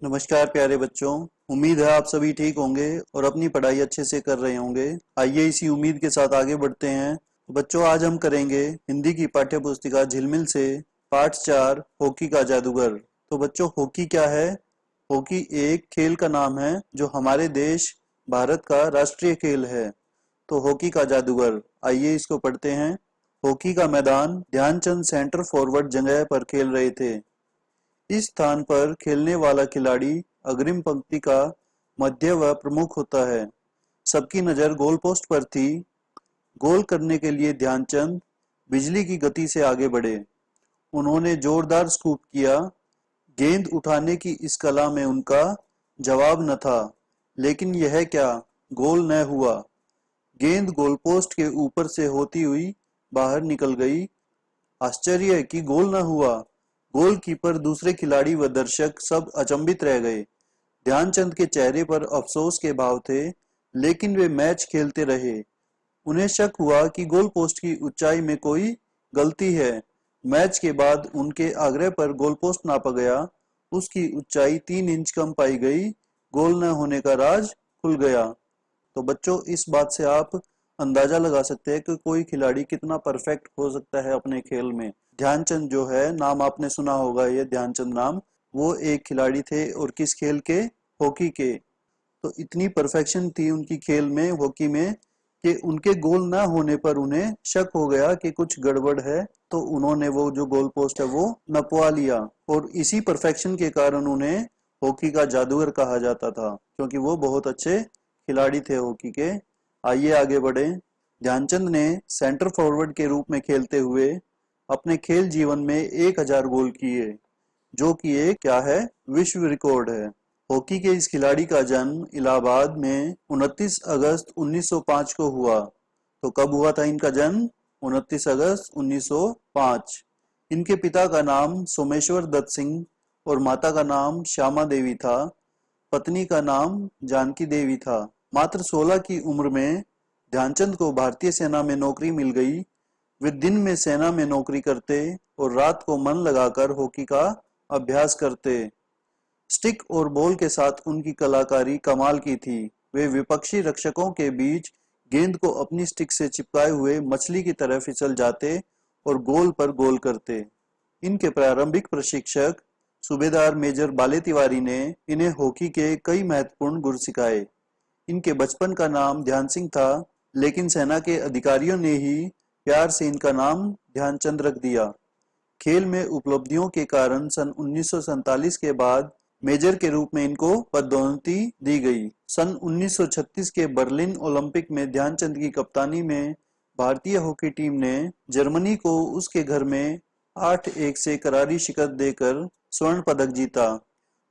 नमस्कार प्यारे बच्चों। उम्मीद है आप सभी ठीक होंगे और अपनी पढ़ाई अच्छे से कर रहे होंगे। आइए इसी उम्मीद के साथ आगे बढ़ते हैं। तो बच्चों, आज हम करेंगे हिंदी की पाठ्य पुस्तिका झिलमिल से पाठ 4 हॉकी का जादूगर। तो बच्चों, हॉकी क्या है? हॉकी एक खेल का नाम है जो हमारे देश भारत का राष्ट्रीय खेल है। तो हॉकी का जादूगर, आइए इसको पढ़ते हैं। हॉकी का मैदान ध्यानचंद सेंटर फॉरवर्ड जगह पर खेल रहे थे। इस स्थान पर खेलने वाला खिलाड़ी अग्रिम पंक्ति का मध्य व प्रमुख होता है। सबकी नजर गोल पोस्ट पर थी। गोल करने के लिए ध्यानचंद बिजली की गति से आगे बढ़े। उन्होंने जोरदार स्कूप किया। गेंद उठाने की इस कला में उनका जवाब न था, लेकिन यह क्या, गोल न हुआ। गेंद गोलपोस्ट के ऊपर से होती हुई बाहर निकल गई। आश्चर्य कि गोल न हुआ। गोलकीपर, दूसरे खिलाड़ी व दर्शक सब अचंभित रह गए। ध्यानचंद के चेहरे पर अफसोस के भाव थे, लेकिन वे मैच खेलते रहे। उन्हें शक हुआ कि गोल पोस्ट की ऊंचाई में कोई गलती है। मैच के बाद उनके आग्रह पर गोल पोस्ट नापा गया। उसकी ऊंचाई 3 इंच कम पाई गई। गोल न होने का राज खुल गया। तो बच्चों, इस बात से आप अंदाजा लगा सकते हैं कि कोई खिलाड़ी कितना परफेक्ट हो सकता है अपने खेल में। ध्यानचंद जो है, नाम आपने सुना होगा, ये ध्यानचंद नाम, वो एक खिलाड़ी थे और किस खेल के? हॉकी के। तो इतनी परफेक्शन थी उनकी खेल में, हॉकी में, कि उनके गोल ना होने पर उन्हें शक हो गया कि कुछ गड़बड़ है। तो उन्होंने वो जो गोल पोस्ट है वो नपवा लिया, और इसी परफेक्शन के कारण उन्हें हॉकी का जादूगर कहा जाता था, क्योंकि वो बहुत अच्छे खिलाड़ी थे हॉकी के। आइए आगे बढ़े। ध्यानचंद ने सेंटर फॉरवर्ड के रूप में खेलते हुए अपने खेल जीवन में 1000 गोल किए, जो कि एक क्या है, विश्व रिकॉर्ड है। हॉकी के इस खिलाड़ी का जन्म इलाहाबाद में 29 अगस्त 1905 को हुआ। तो कब हुआ था इनका जन्म? 29 अगस्त 1905। इनके पिता का नाम सोमेश्वर दत्त सिंह और माता का नाम श्यामा देवी था। पत्नी का नाम जानकी देवी था। मात्र 16 की उम्र में ध्यानचंद को भारतीय सेना में नौकरी मिल गई। वे दिन में सेना में नौकरी करते और रात को मन लगाकर हॉकी का अभ्यास करते। स्टिक और बॉल के साथ उनकी कलाकारी कमाल की थी। वे विपक्षी रक्षकों के बीच गेंद को अपनी स्टिक से चिपकाए हुए मछली की तरह फिसल जाते और गोल पर गोल करते। इनके प्रारंभिक प्रशिक्षक सूबेदार मेजर बाले तिवारी ने इन्हें हॉकी के कई महत्वपूर्ण गुर सिखाए। इनके बचपन का नाम ध्यान सिंह था, लेकिन सेना के अधिकारियों ने ही प्यार से इनका नाम ध्यानचंद रख दिया। खेल में उपलब्धियों के कारण सन 1947 के बाद मेजर के रूप में इनको पदोन्नति दी गई। सन 1936 के बर्लिन ओलंपिक में ध्यानचंद की कप्तानी में भारतीय हॉकी टीम ने जर्मनी को उसके घर में 8-1 से करारी शिकस्त देकर स्वर्ण पदक जीता।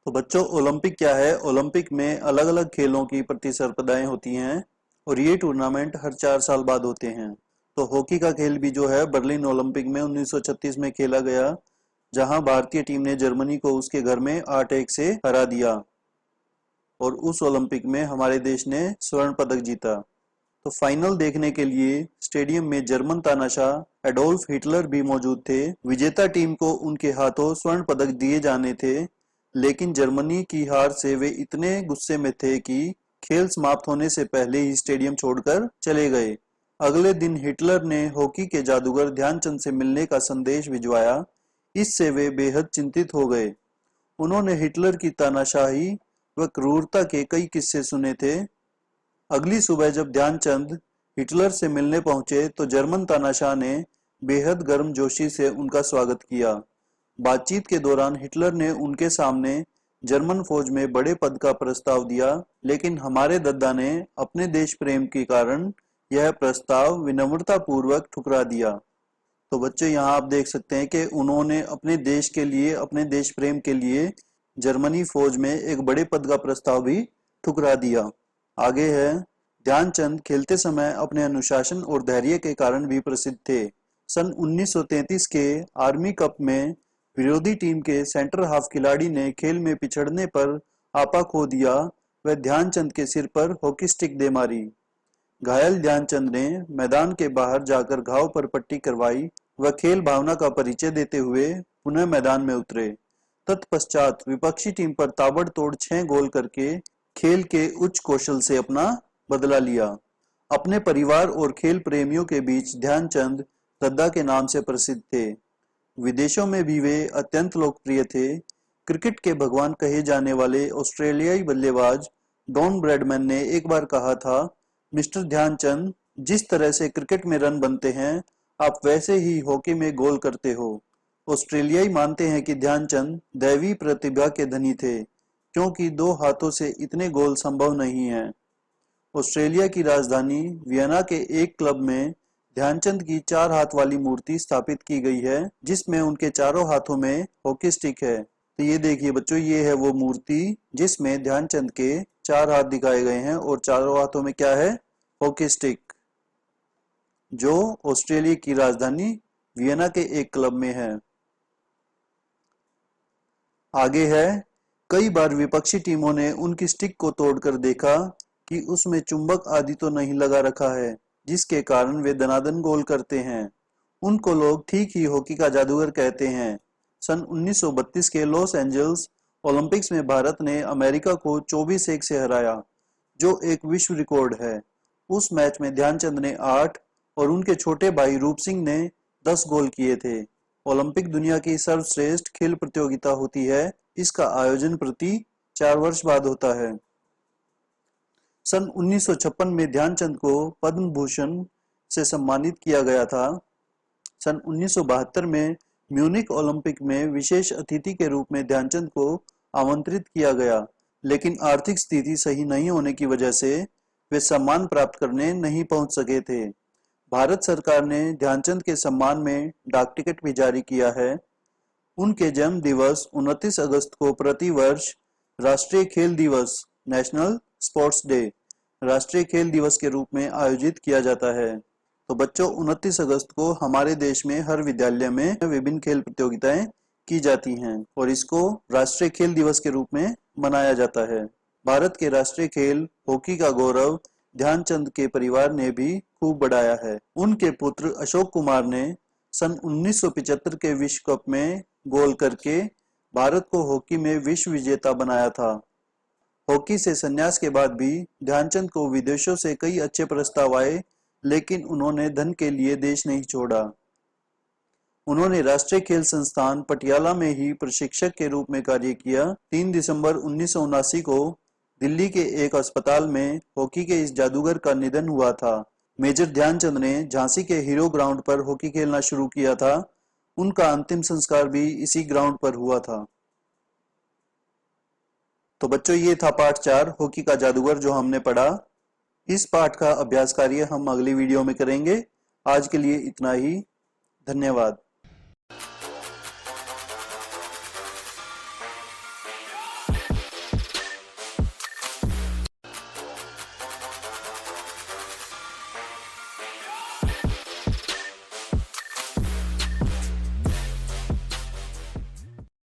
तो बच्चों, ओलंपिक क्या है? ओलंपिक में अलग अलग खेलों की प्रतिस्पर्धाएं होती हैं और ये टूर्नामेंट हर 4 साल बाद होते हैं। तो हॉकी का खेल भी जो है बर्लिन ओलंपिक में 1936 में खेला गया, जहां भारतीय टीम ने जर्मनी को उसके घर में 8-1 से हरा दिया, और उस ओलंपिक में हमारे देश ने स्वर्ण पदक जीता। तो फाइनल देखने के लिए स्टेडियम में जर्मन तानाशाह एडोल्फ हिटलर भी मौजूद थे। विजेता टीम को उनके हाथों स्वर्ण पदक दिए जाने थे, लेकिन जर्मनी की हार से वे इतने गुस्से में थे कि खेल समाप्त होने से पहले ही स्टेडियम छोड़कर चले गए। अगले दिन हिटलर ने हॉकी के जादूगर ध्यानचंद से मिलने का संदेश भिजवाया। इससे वे बेहद चिंतित हो गए। उन्होंने हिटलर की तानाशाही व क्रूरता के कई किस्से सुने थे। अगली सुबह जब ध्यानचंद हिटलर से मिलने पहुंचे तो जर्मन तानाशाह ने बेहद गर्मजोशी से उनका स्वागत किया। बातचीत के दौरान हिटलर ने उनके सामने जर्मन फौज में बड़े पद का प्रस्ताव दिया, लेकिन हमारे दद्दा ने अपने देश प्रेम के कारण यह प्रस्ताव विनम्रता पूर्वक ठुकरा दिया। तो बच्चे, यहाँ आप देख सकते हैं कि उन्होंने अपने देश के लिए, अपने देश प्रेम के लिए जर्मनी फौज में एक बड़े पद का प्रस्ताव भी ठुकरा दिया। आगे है, ध्यानचंद खेलते समय अपने अनुशासन और धैर्य के कारण भी प्रसिद्ध थे। सन 1933 के आर्मी कप में विरोधी टीम के सेंटर हाफ खिलाड़ी ने खेल में पिछड़ने पर आपा खो दिया व ध्यानचंद के सिर पर हॉकी स्टिक दे मारी। घायल ध्यानचंद ने मैदान के बाहर जाकर घाव पर पट्टी करवाई व खेल भावना का परिचय देते हुए पुनः मैदान में उतरे। तत्पश्चात विपक्षी टीम पर ताबड़तोड़ 6 गोल करके खेल के उच्च कौशल से अपना बदला लिया। अपने परिवार और खेल प्रेमियों के बीच ध्यानचंद दद्दा के नाम से प्रसिद्ध थे। विदेशों में भी वे अत्यंत लोकप्रिय थे। क्रिकेट के भगवान कहे जाने वाले ऑस्ट्रेलियाई बल्लेबाज डॉन ब्रैडमैन ने एक बार कहा था, मिस्टर ध्यानचंद, जिस तरह से क्रिकेट में रन बनते हैं, आप वैसे ही हॉकी में गोल करते हो। ऑस्ट्रेलियाई मानते हैं कि ध्यानचंद दैवी प्रतिभा के धनी थे, क्योंकि 2 हाथों से इतने गोल संभव नहीं हैं। ऑस्ट्रेलिया की राजधानी वियना के एक क्लब में ध्यानचंद की 4 हाथ वाली मूर्ति स्थापित की गई है, जिसमें उनके चारों हाथों में हॉकी स्टिक है। तो ये देखिए बच्चों, ये है वो मूर्ति जिसमें ध्यानचंद के 4 हाथ दिखाए गए हैं और चारों हाथों में क्या है? हॉकी स्टिक, जो ऑस्ट्रेलिया की राजधानी वियना के एक क्लब में है। आगे है, कई बार विपक्षी टीमों ने उनकी स्टिक को तोड़कर देखा कि उसमें चुंबक आदि तो नहीं लगा रखा है, जिसके कारण वे दनादन गोल करते हैं। उनको लोग ठीक ही हॉकी का जादूगर कहते हैं। सन 1932 के लॉस एंजल्स ओलंपिक्स में भारत ने अमेरिका को 24-1 से हराया, जो एक विश्व रिकॉर्ड है। उस मैच में ध्यानचंद ने 8 और उनके छोटे भाई रूप सिंह ने 10 गोल किए थे। ओलंपिक दुनिया की सर्वश्रेष्ठ खेल प्रतियोगिता होती है। इसका आयोजन प्रति 4 वर्ष बाद होता है। सन 1956 में ध्यानचंद को पद्म भूषण से सम्मानित किया गया था। सन 1972 में म्यूनिक ओलंपिक में विशेष अतिथि के रूप में ध्यानचंद को आमंत्रित किया गया, लेकिन आर्थिक स्थिति सही नहीं होने की वजह से वे सम्मान प्राप्त करने नहीं पहुंच सके थे। भारत सरकार ने ध्यानचंद के सम्मान में डाक टिकट भी जारी किया है। उनके जन्म दिवस 29 अगस्त को प्रतिवर्ष राष्ट्रीय खेल दिवस, नेशनल स्पोर्ट्स डे, राष्ट्रीय खेल दिवस के रूप में आयोजित किया जाता है। तो बच्चों, 29 अगस्त को हमारे देश में हर विद्यालय में विभिन्न खेल प्रतियोगिताएं की जाती हैं और इसको राष्ट्रीय खेल दिवस के रूप में मनाया जाता है। भारत के राष्ट्रीय खेल हॉकी का गौरव ध्यानचंद के परिवार ने भी खूब बढ़ाया है। उनके पुत्र अशोक कुमार ने सन 1975 के विश्व कप में गोल करके भारत को हॉकी में विश्व विजेता बनाया था। हॉकी से संन्यास के बाद भी ध्यानचंद को विदेशों से कई अच्छे प्रस्ताव आए, लेकिन उन्होंने धन के लिए देश नहीं छोड़ा। उन्होंने राष्ट्रीय खेल संस्थान पटियाला में ही प्रशिक्षक के रूप में कार्य किया। 3 दिसंबर 1979 को दिल्ली के एक अस्पताल में हॉकी के इस जादूगर का निधन हुआ था। मेजर ध्यानचंद ने झांसी के हीरो ग्राउंड पर हॉकी खेलना शुरू किया था। उनका अंतिम संस्कार भी इसी ग्राउंड पर हुआ था। तो बच्चों, ये था पाठ 4 हॉकी का जादूगर जो हमने पढ़ा। इस पाठ का अभ्यास कार्य हम अगली वीडियो में करेंगे। आज के लिए इतना ही। धन्यवाद।